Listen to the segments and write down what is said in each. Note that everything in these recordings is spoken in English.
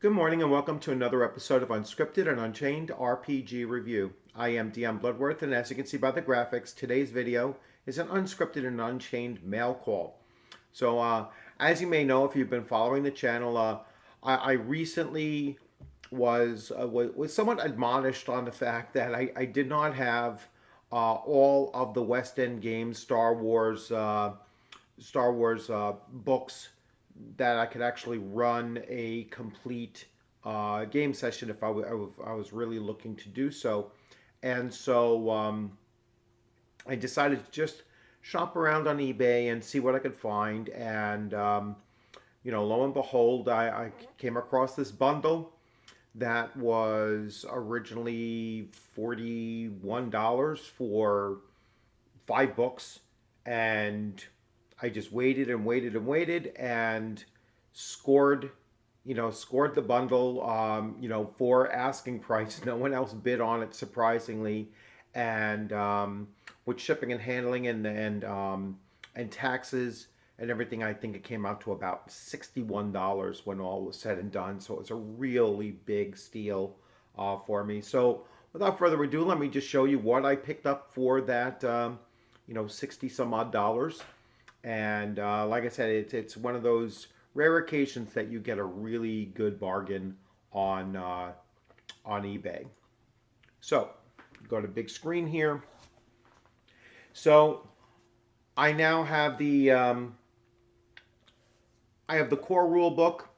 Good morning and welcome to another episode of Unscripted and Unchained RPG Review. I am DM Bluddworth, and as you can see by the graphics, today's video is an unscripted and unchained mail call. So, as you may know, if you've been following the channel, I recently was somewhat admonished on the fact that I did not have all of the West End games, Star Wars books that I could actually run a complete game session if I was really looking to do so. And so I decided to just shop around on eBay and see what I could find. And, lo and behold, I came across this bundle that was originally $41 for 5 books. And I just waited and waited and waited and scored, scored the bundle, for asking price. No one else bid on it, surprisingly, and with shipping and handling and taxes and everything, I think it came out to about $61 when all was said and done. So it was a really big steal for me. So without further ado, let me just show you what I picked up for that, 60 some odd dollars. And like I said, it's one of those rare occasions that you get a really good bargain on eBay. So go to big screen here. So I now have the core rule book.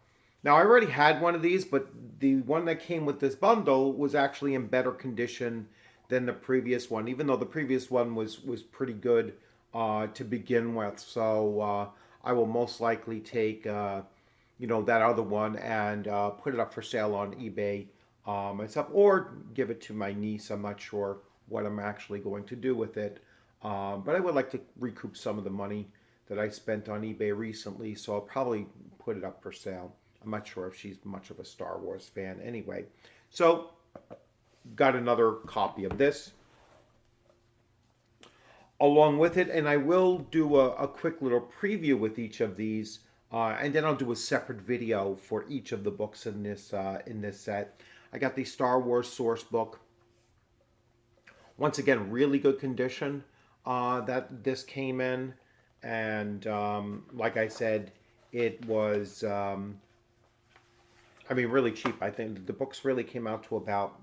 Now I already had one of these, but the one that came with this bundle was actually in better condition than the previous one, even though the previous one was pretty good to begin with. So I will most likely take that other one and put it up for sale on eBay myself, or give it to my niece. I'm not sure what I'm actually going to do with it, but I would like to recoup some of the money that I spent on eBay recently, so I'll probably put it up for sale. I'm not sure if she's much of a Star Wars fan anyway. So got another copy of this along with it, and I will do a quick little preview with each of these, and then I'll do a separate video for each of the books in this set. I got the Star Wars source book. Once again, really good condition that this came in, and like I said, it was really cheap. I think the books really came out to about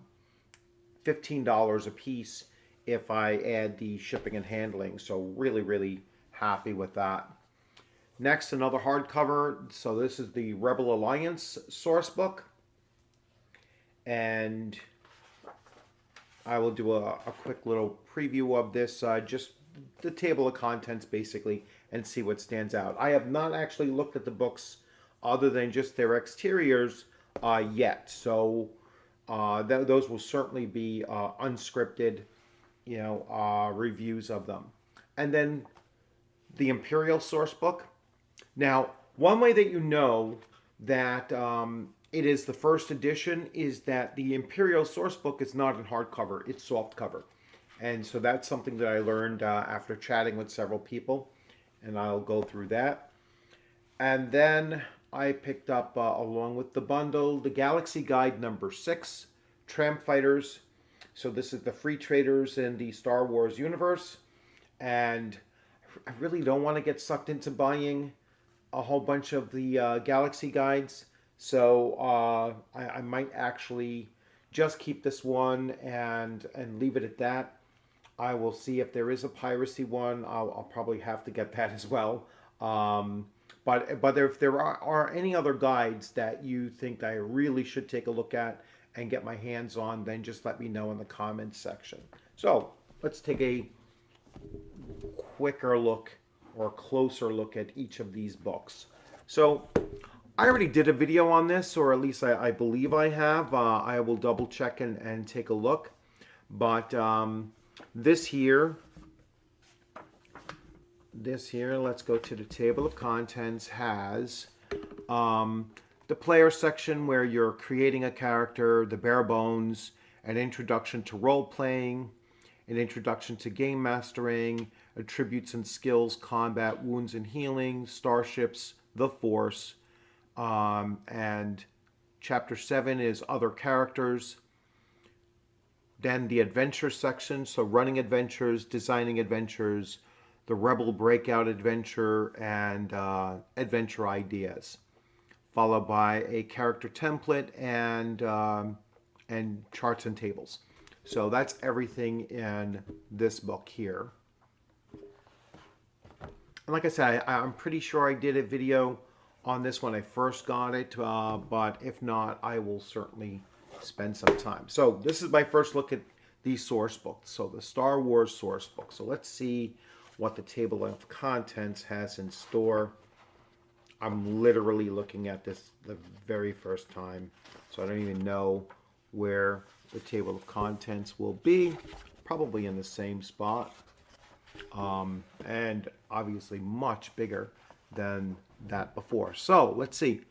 $15 a piece if I add the shipping and handling. So really, really happy with that. Next, another hardcover. So this is the Rebel Alliance source book. And I will do a quick little preview of this, just the table of contents basically, and see what stands out. I have not actually looked at the books other than just their exteriors yet. So those will certainly be unscripted reviews of them. And then the Imperial source book. Now, one way that you know that it is the first edition is that the Imperial source book is not in hardcover, it's softcover. And so that's something that I learned after chatting with several people, and I'll go through that. And then I picked up, along with the bundle, the Galaxy Guide number 6, Tramp Fighters. So this is the free traders in the Star Wars universe. And I really don't want to get sucked into buying a whole bunch of the Galaxy Guides. So I might actually just keep this one and leave it at that. I will see if there is a piracy one. I'll probably have to get that as well. But if there are any other guides that you think I really should take a look at and get my hands on, then just let me know in the comments section. So let's take a quicker look or closer look at each of these books. So I already did a video on this, or at least I believe I have. I will double check and take a look. But this here, let's go to the table of contents, has the player section where you're creating a character, the bare bones, an introduction to role-playing, an introduction to game mastering, attributes and skills, combat, wounds and healing, starships, the Force, and Chapter 7 is other characters. Then the adventure section, so running adventures, designing adventures, the Rebel Breakout adventure, and adventure ideas, followed by a character template and charts and tables. So that's everything in this book here. And like I said, I'm pretty sure I did a video on this when I first got it, but if not, I will certainly spend some time. So this is my first look at these source books. So the Star Wars source book. So let's see what the table of contents has in store. I'm literally looking at this the very first time, so I don't even know where the table of contents will be. Probably in the same spot, and obviously much bigger than that before. So let's see.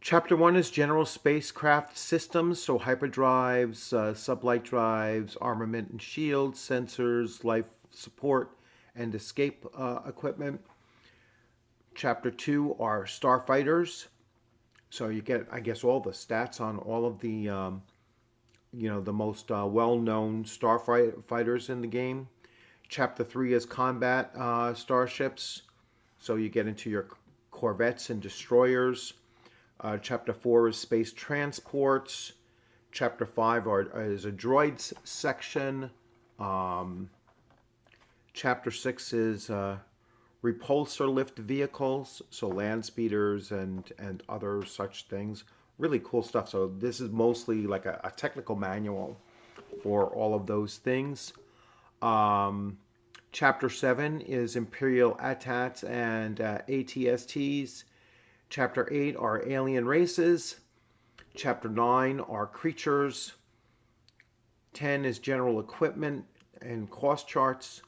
Chapter 1 is general spacecraft systems, so hyperdrives, sublight drives, armament and shields, sensors, life support, and escape equipment. Chapter 2 are starfighters, so you get, I guess, all the stats on all of the, the most well-known starfighters in the game. Chapter 3 is combat starships, so you get into your corvettes and destroyers. Chapter 4 is space transports. Chapter 5 is a droids section. Chapter 6 is repulsor lift vehicles, so land speeders and other such things. Really cool stuff. So this is mostly like a technical manual for all of those things. Chapter 7 is Imperial ATATs and ATSTs. Chapter 8 are alien races. Chapter 9 are creatures. 10 is general equipment and cost charts.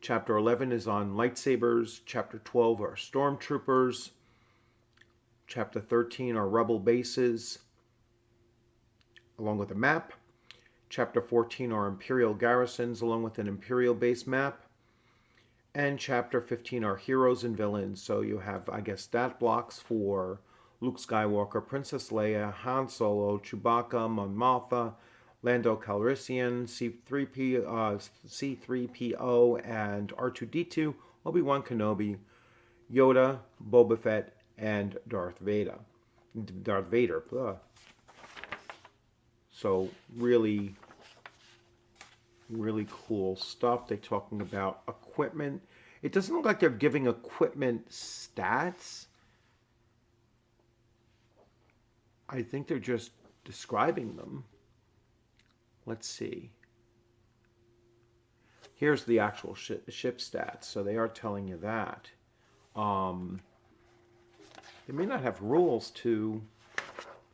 Chapter 11 is on lightsabers. Chapter 12 are stormtroopers. Chapter 13 are rebel bases, along with a map. Chapter 14 are Imperial garrisons, along with an Imperial base map. And Chapter 15 are heroes and villains. So you have, I guess, stat blocks for Luke Skywalker, Princess Leia, Han Solo, Chewbacca, Mon Mothma, Lando Calrissian, C-3PO, and R2-D2, Obi-Wan Kenobi, Yoda, Boba Fett, and Darth Vader. Ugh. So really, really cool stuff. They're talking about equipment. It doesn't look like they're giving equipment stats. I think they're just describing them. Let's see. Here's the actual ship stats. So they are telling you that. They may not have rules to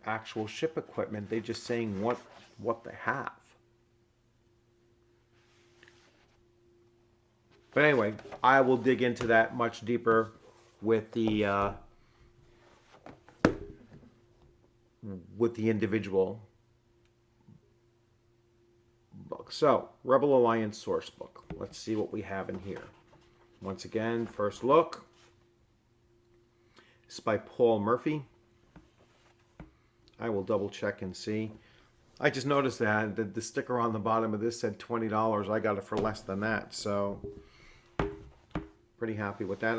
actual ship equipment. They're just saying what they have. But anyway, I will dig into that much deeper with the individual book. So, Rebel Alliance source book. Let's see what we have in here. Once again, first look. It's by Paul Murphy. I will double check and see. I just noticed that the sticker on the bottom of this said $20. I got it for less than that, so pretty happy with that.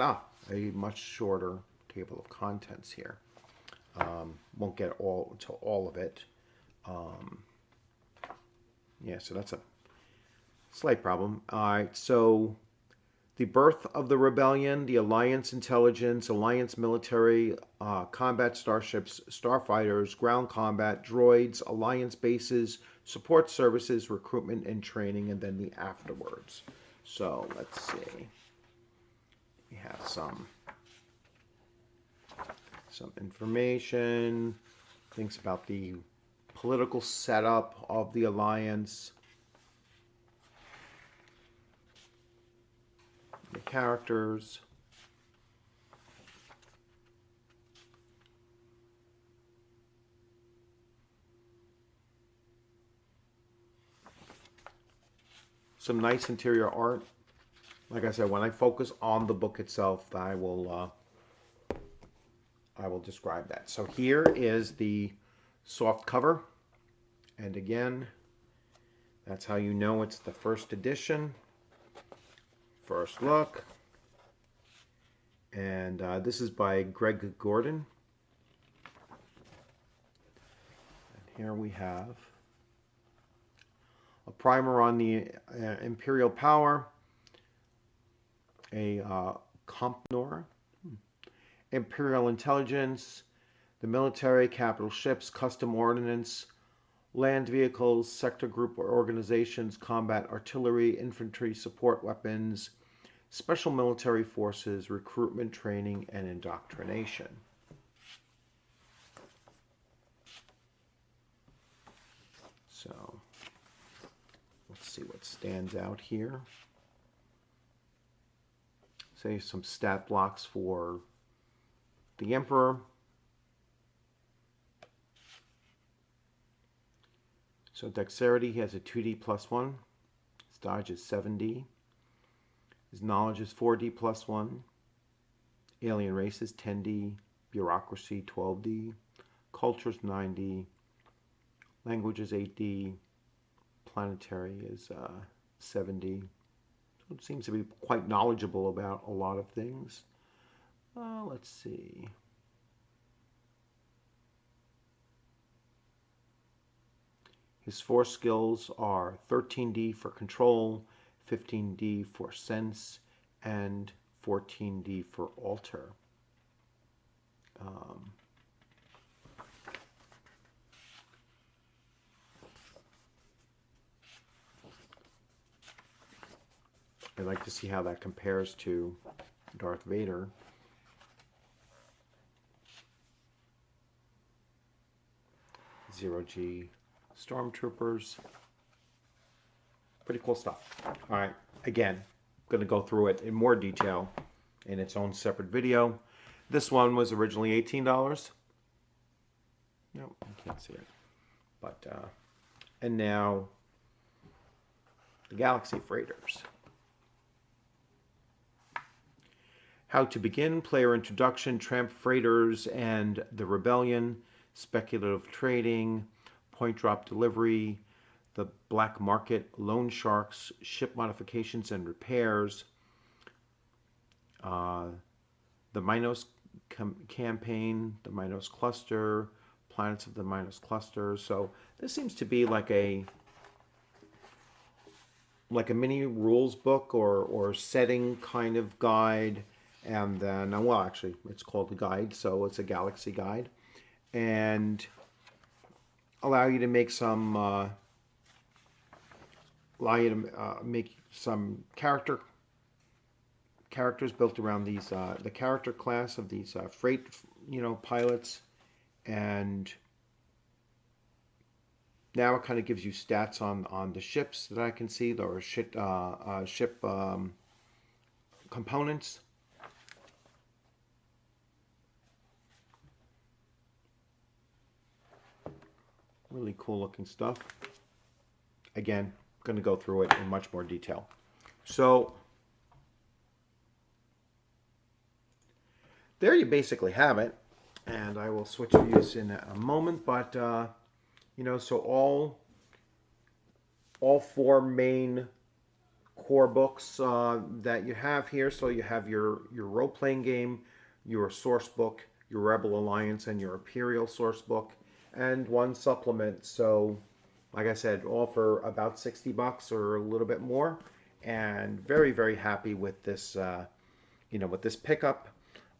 A much shorter table of contents here. Won't get to all of it. Yeah, so that's a slight problem. All right, so the birth of the rebellion, the Alliance intelligence, Alliance military, combat starships, starfighters, ground combat, droids, Alliance bases, support services, recruitment and training, and then the afterwards. So let's see. We have some information, things about the political setup of the Alliance, the characters, some nice interior art. Like I said, when I focus on the book itself, I will I will describe that. So here is the soft cover. And again, that's how you know it's the first edition. First look. And this is by Greg Gordon. And here we have a primer on the Imperial Power, a Compnor, Imperial Intelligence, the military, capital ships, custom ordnance, land vehicles, sector group organizations, combat artillery, infantry, support weapons, special military forces, recruitment, training, and indoctrination. So let's see what stands out here. Say some stat blocks for the Emperor. So dexterity, he has a 2D plus 1. His dodge is 7D. His knowledge is 4D plus 1. Alien race is 10D. Bureaucracy 12D. Culture is 9D. Language is 8D. Planetary is 7D. So it seems to be quite knowledgeable about a lot of things. Let's see. His force skills are 13D for control, 15D for sense, and 14D for alter. I'd like to see how that compares to Darth Vader. Zero G Stormtroopers. Pretty cool stuff. All right, again, I'm going to go through it in more detail in its own separate video. This one was originally $18. No, I can't see it. But, and now the Galaxy Freighters. How to begin, player introduction, tramp freighters and the rebellion, speculative trading, point drop delivery, the black market, loan sharks, ship modifications and repairs, the Minos campaign, the Minos cluster, planets of the Minos cluster. So this seems to be like a mini rules book or setting kind of guide. And then, well, actually, it's called a guide, so it's a galaxy guide. And allow you to make some, make some characters built around these, the character class of these freight, pilots. And now it kind of gives you stats on the ships that I can see, or ship components. Really cool looking stuff. Again, I'm going to go through it in much more detail. So there you basically have it. And I will switch views in a moment. But, so all four main core books that you have here. So you have your role-playing game, your source book, your Rebel Alliance, and your Imperial source book, and one supplement. So like I said, all for about $60 or a little bit more. And very, very happy with this, with this pickup.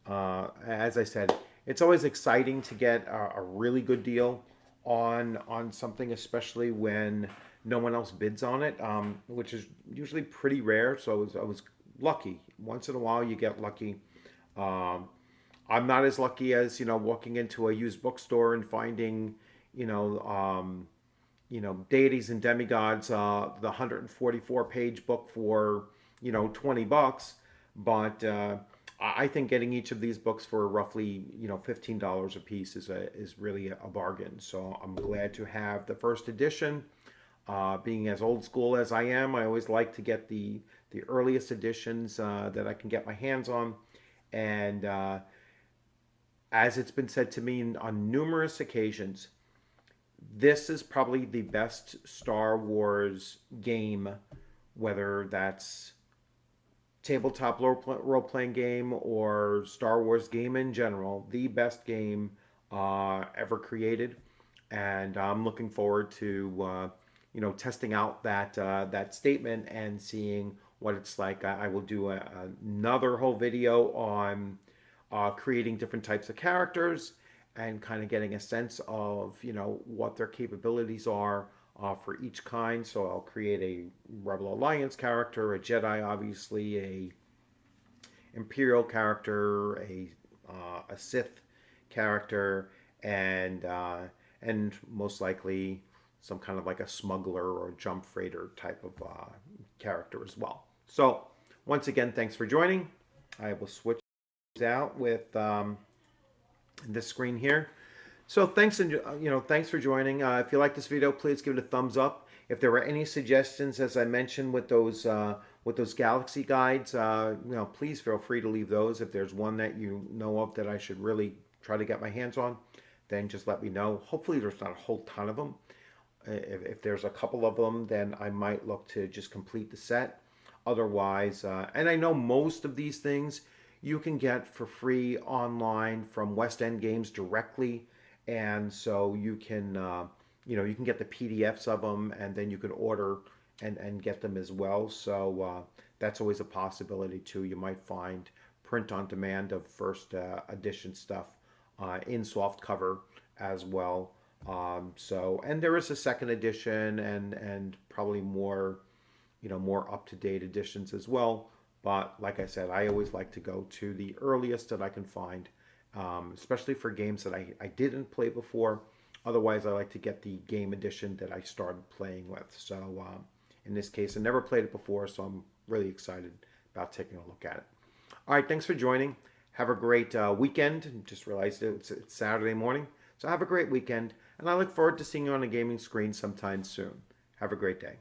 As I said, it's always exciting to get a really good deal on something, especially when no one else bids on it, which is usually pretty rare. So I was lucky. Once in a while, you get lucky. I'm not as lucky as walking into a used bookstore and finding deities and demigods, the 144-page book for $20. But I think getting each of these books for roughly $15 a piece is really a bargain. So I'm glad to have the first edition. Being as old school as I am, I always like to get the earliest editions that I can get my hands on. And as it's been said to me on numerous occasions, this is probably the best Star Wars game, whether that's tabletop role playing game or Star Wars game in general, the best game ever created. And I'm looking forward to testing out that statement and seeing what it's like. I will do another whole video on creating different types of characters and kind of getting a sense of what their capabilities are for each kind. So I'll create a Rebel Alliance character, a Jedi, obviously, a Imperial character, a Sith character, and most likely some kind of like a smuggler or jump freighter type of character as well. So once again, thanks for joining. I will switch out with this screen here. So thanks for joining. If you like this video, please give it a thumbs up. If there were any suggestions, as I mentioned with those galaxy guides, please feel free to leave those. If there's one that you know of that I should really try to get my hands on, then just let me know. Hopefully, there's not a whole ton of them. If there's a couple of them, then I might look to just complete the set. Otherwise, and I know most of these things you can get for free online from West End Games directly, and so you can get the PDFs of them, and then you can order and get them as well. So that's always a possibility too. You might find print on demand of first edition stuff in soft cover as well. And there is a second edition and probably more up to date editions as well. But like I said, I always like to go to the earliest that I can find, especially for games that I didn't play before. Otherwise, I like to get the game edition that I started playing with. So in this case, I never played it before, so I'm really excited about taking a look at it. All right, thanks for joining. Have a great weekend. Just realized it's Saturday morning. So have a great weekend, and I look forward to seeing you on a gaming screen sometime soon. Have a great day.